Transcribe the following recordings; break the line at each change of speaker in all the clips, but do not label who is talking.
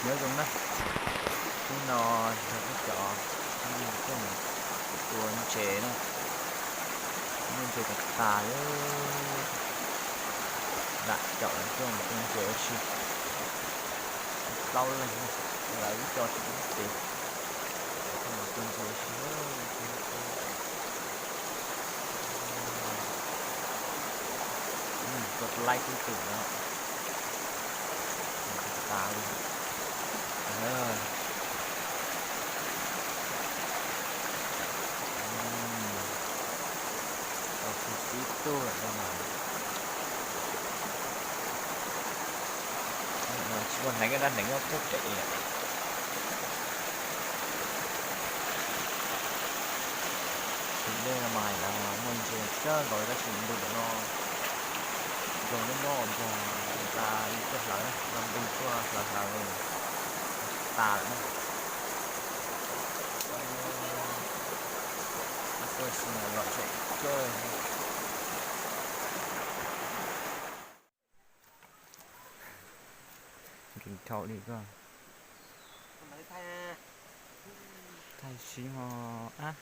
nhớ giống đấy nó cái chó cái tuần chế nó nên chế cái tà đại chọn cho một con chế chi lâu lên lấy cho chị tiền một con chế chi gật like cái tử đó tà luôn rồi itu cuma đánh nó phút chạy đây là mày là mình chỉ chơi gọi ra chuyện được nó rồi nó và người ta đi chơi lại làm đi qua là rồi tà nữa tôi xin là loại chuyện chơi kính thầu đi cơ thay xí họ á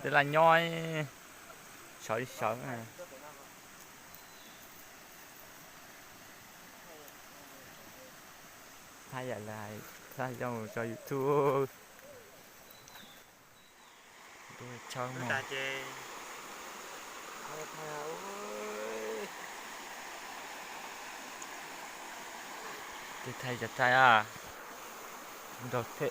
tên là nhoi sợ đi sợ này thay vậy là thay cho YouTube tôi cho mà tôi thay giật thay à rồi thế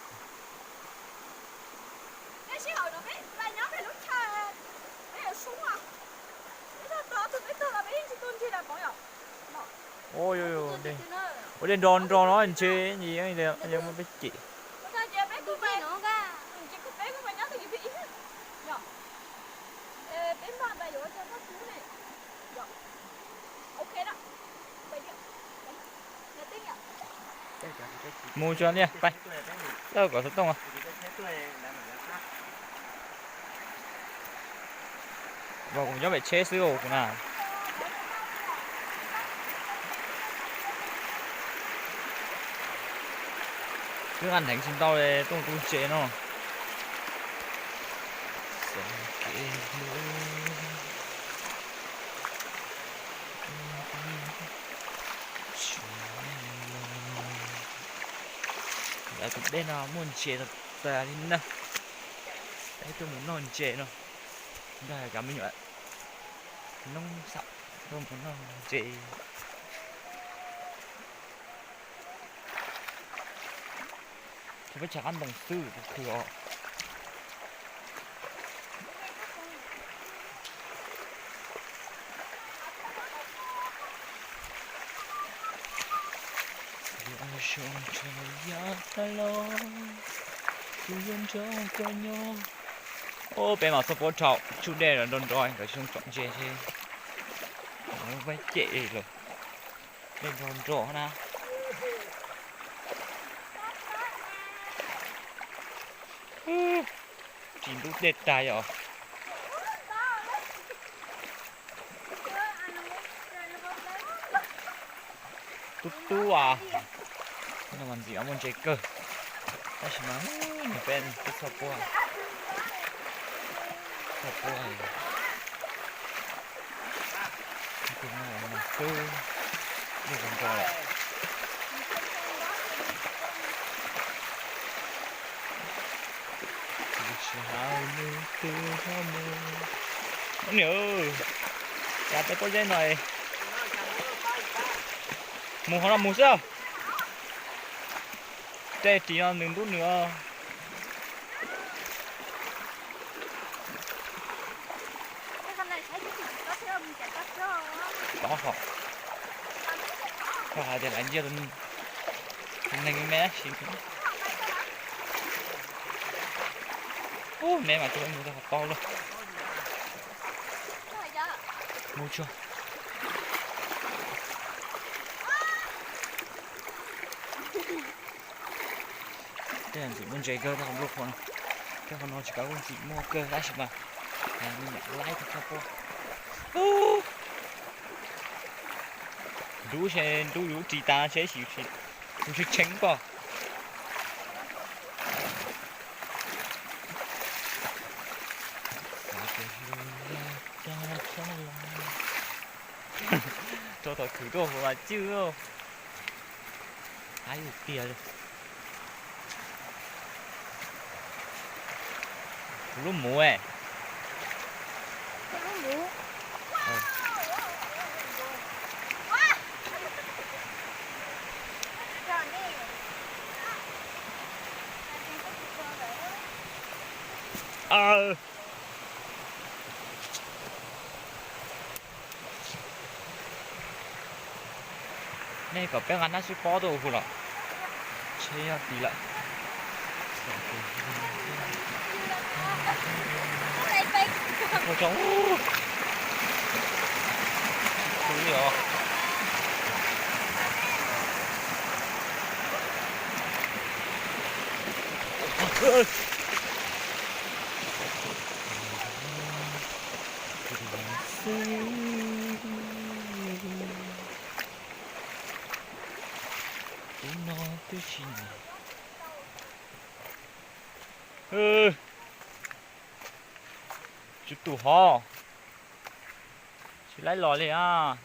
ôi ôi ôi đây ôi đây đòn nó anh chơi gì ấy đây anh em biết chị mua cho nha bay đâu có số tông à vào cùng nhau phải chế sữa ổ của nào cứ ăn thánh sinh tao đây tôi chế nó đấy cũng đây nào muốn chế thật ra đi nè đấy tôi muốn non chế nó đây là cảm ơn bạn nông sạo không có non chế thì phải chẳng ăn bằng sư của cửa ô bé mà support trọ chủ đề là đồn rồi cái chung chọn chế thì nó phải chế rồi lên đồn rõ nào chỉ lúc đẹp trai rồi tu à nó làm gì ông chơi cơ đó là mà bên cái support cái này là cứ đi vòng tròn lại không nhớ chặt cái con dây này mù họ làm mù sao đây chỉ là đừng đút nữa có họ có hai thì anh chưa đừng anh mẹ xin ô mẹ mà cho em mua thật to luôn mua chưa cái này chỉ muốn chơi cơ thôi không lúc nào cái con nó chỉ có con chỉ mua cơ lái mà mình lái thật không đủ xe đủ chỉ ta sẽ chịu Không thích tránh qua. Cho tôi thử đồ mà chưa. Ai được tiền rồi. Lúc mua ấy. Này có bé ngắn nó sẽ có đồ hụt rồi. Chơi tí lại. Một trống. Thứ gì đó. nó cái gì chút tủ ho chỉ lấy lò đi à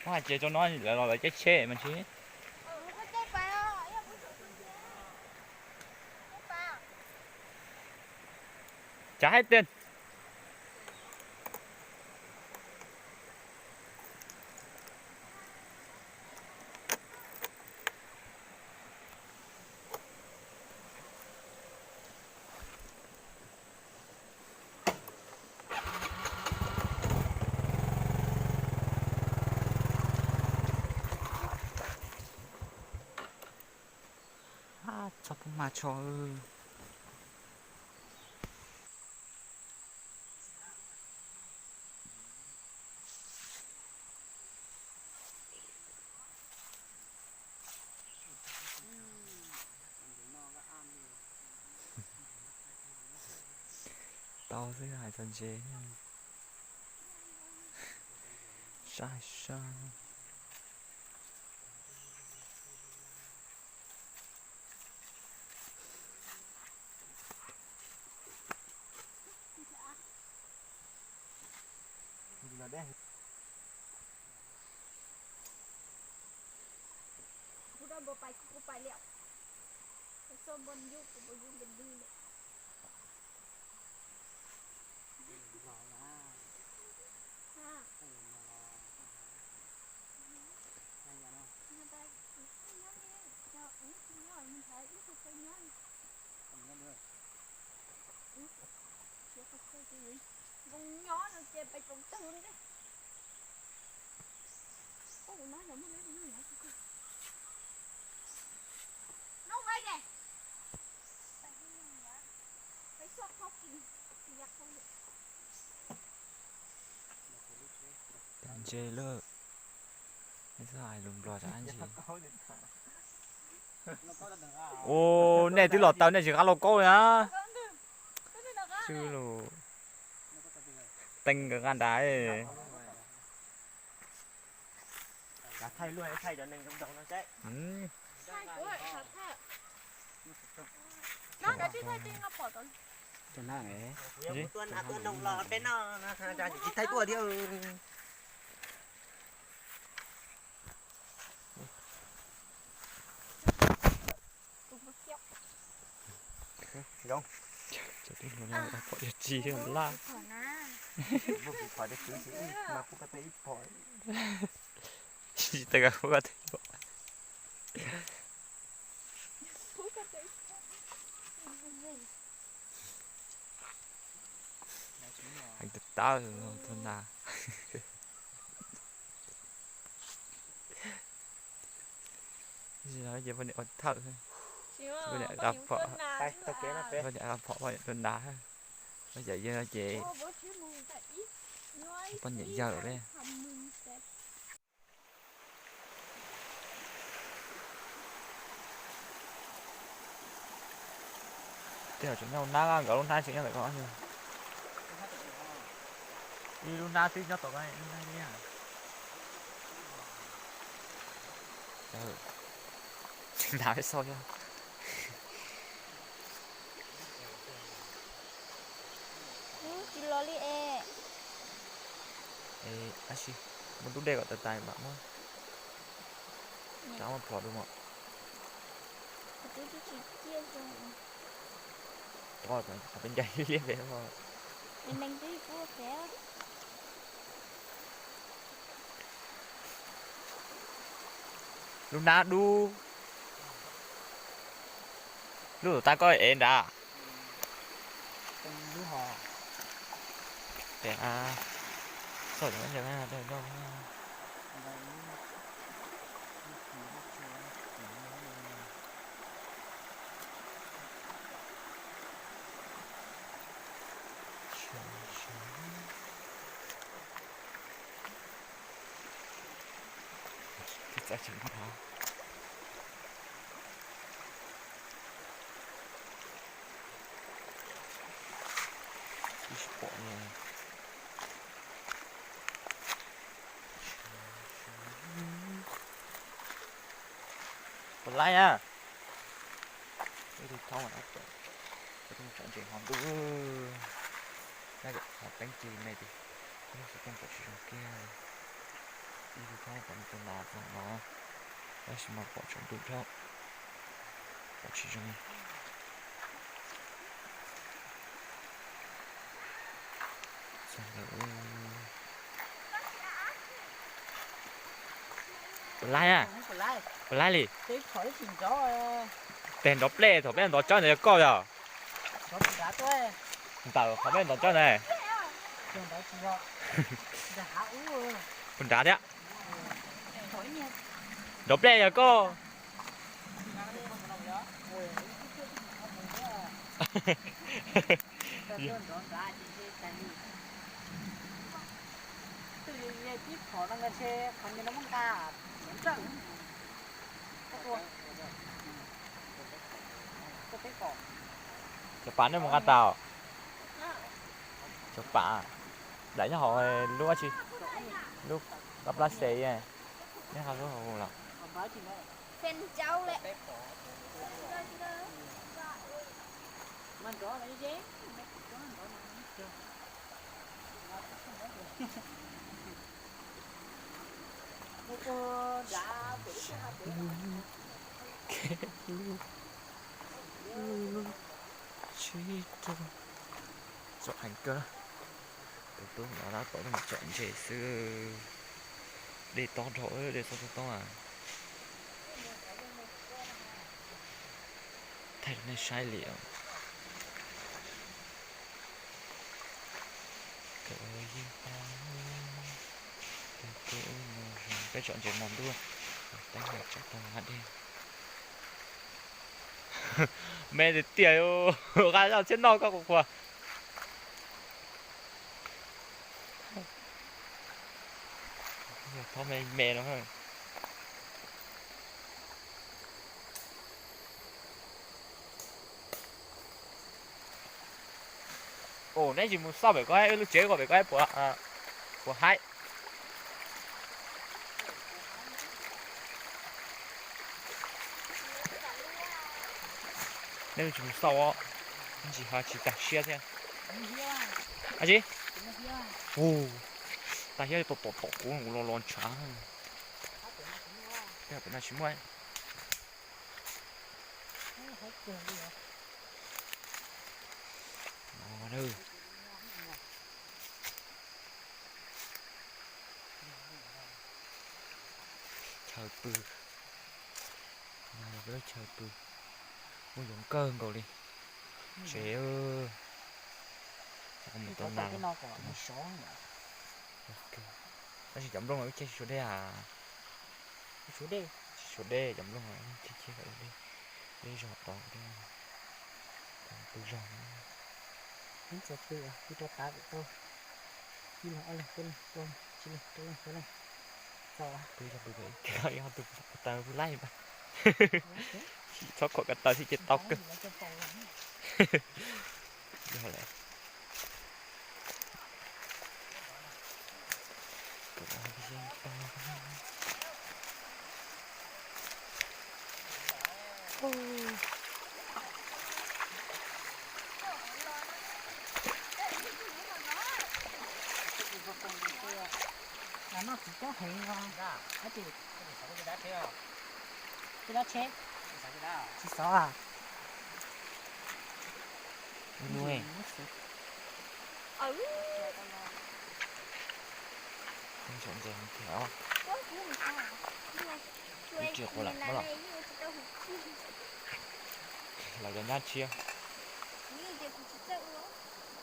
hoa chế cho nó lại lò lại chết chê mà chứ trả hết tiền 조금 맞춰 tao với hai thằng chế sai sai là đây
กูได้บ่ไปกูไปแล้วไปส้มบนยุกกูบ่ยุ่งเป็นดื้อเลยฮะcon nhó nó chơi bay trống tương đấy ô nói là nó nói gì nhỉ nó vậy nè phải xót khóc gì giặt không được
thằng chế lơ cái dài lùm lò cho anh chị ô này tí lọt tàu này chỉ ăn lô câu nhá chứ lù tinh cái gan đá ấy
thay luôn thay cho nên trong đầu nó sẽ
thay của thật thế nó đã đi thay tiền ngọc bỏ rồi
cho nó ấy gì tuần đồng lò bên nó chỉ thay tua đi
không cho tôi nó bỏ được chi hơn la
vô bị khỏi được thứ gì mà cũng có thể ít khỏi
chỉ tất cả không có thể bỏ anh tự tao thôn nào gì nói gì vấn đề thợ vấn đề gặp phở vấn đề gặp phở vấn đề thôn đá bây giờ giờ chị con nhảy giờ đấy thế ở chỗ nhau ná gỡ luôn hai chuyện nhau lại có gì đi luôn na tí cho tụi cái luôn na đi nha trời nào cái soi cho
Chị loli e.
ê ashi muốn đút đê gọi tay bạn thôi cháu mà phò đúng không
Chị chia cho.
thôi phải bên dây liên về thôi
Mình đang tí của khẽ.
Luna đu lu ta coi ên đã
Đứa họ
để à sao chẳng được à đây đâu cái sao chẳng có cái bộ này còn lại à cái thì thông là cái trong trận chuyển hòm đúng đây được học bánh chì này thì nó sẽ không phải sử dụng kia đi thì thông còn còn là nó đây sẽ mà bỏ trong tủ theo bỏ chỉ trong xong rồi còn lại à còn lại đi
cái khỏi chuyện chó
tiền đó play thôi bên đó cho này coi rồi
chó bị đá tôi
tao không bên đó cho này
chuyện đó chỉ lo đá uống
mình đá đấy
khỏi nha
đó play rồi cô
từ ngày tiếp họ đang nghe xe còn như nó mong ta vẫn chẳng có cái cỏ
chụp bán được một con tàu chụp bả đẩy cho họ lúc chi lúc gặp lá xe này nhớ không lúc họ là
Phen cháu lẹ.
mình rõ lấy dế cô đã
chọn hành cơ tôi nó đã có được một chọn chế sư để to rồi để to à thay này sai liệu cái chọn chế món luôn đánh được chắc tao hạt đi mẹ thì tiểu gái nào chết no các cuộc thôi mẹ nó hơn ồ nãy chỉ muốn sao phải có hai lúc chế của phải có hai của hai nên chỉ muốn sao á chỉ chỉ đặt xe thôi à gì ồ đặt xe tổ cũng lo lon chán cái bên này chỉ mua đâu chờ bự này với chờ bự mua giống cơn rồi đi chế ơi không một tuần nào nó chỉ chấm luôn rồi cái số đây à số đây chấm luôn rồi chỉ vậy đi đi rồi to đi từ rồi
những cái từ cái cho ta được đâu khi mà anh tôi sao
tôi là tôi vậy cái gì tôi tao tôi lấy mà thoát khỏi cái tao thì chết tóc cơ rồi lại
là nó chỉ có hình thôi
Dạ.
nó chỉ
cái đá theo.
cái đó chết
Cái đá.
chỉ xó à
Nuôi.
Ừ.
Không chọn rèn khéo.
Có cũng không sao.
Cái chuyện của lạnh quá lắm. Là cái nhát chia.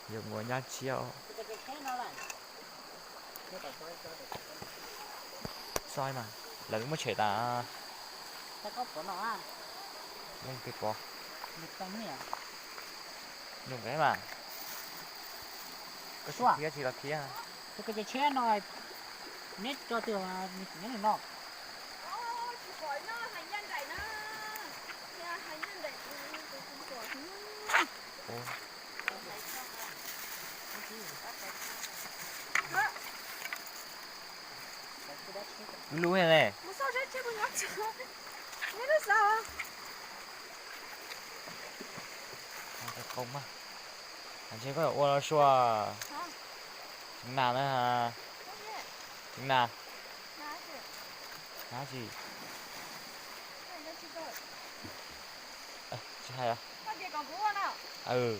Nhiều người nhát chia. Xoay mà. Là đúng mà trẻ ta.
ta có của nó à
Lên cái bò.
được tấm nè
Dùng cái mà. Có
Xóa.
kia thì là kia.
cái cái chế nó nét cho từ mà nhớ là nó
Ôi. Lú này này. Không mà. Anh chưa có ô nó xua. Trứng nào nữa hả? Trứng nào? Ná gì? Ê, chứ hay à? Ừ.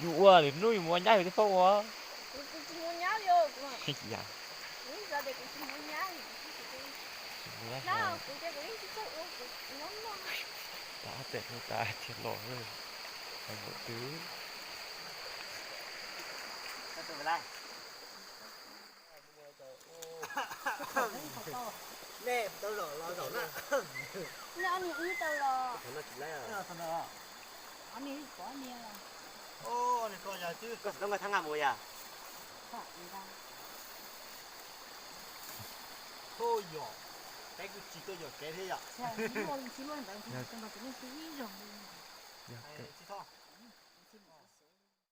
Dụ à, để nuôi mua nhai với phô à. Dạ.
Nào, cũng cái quỷ chứ sao nó
Đã tệ người ta thiệt lỗi rồi. Thành một thứ.
từ lại nè tao lỡ lo rồi nè
nó ăn những tàu lò
nó chỉ lấy à thằng nào anh ấy có nhiều à
ô này coi nhà chứ có đâu mà thằng nào mùi à thôi nhỏ cái chỉ tôi nhỏ cái thế à
chỉ luôn bạn chỉ mà cũng suy rồi
Dạ,
chỉ thôi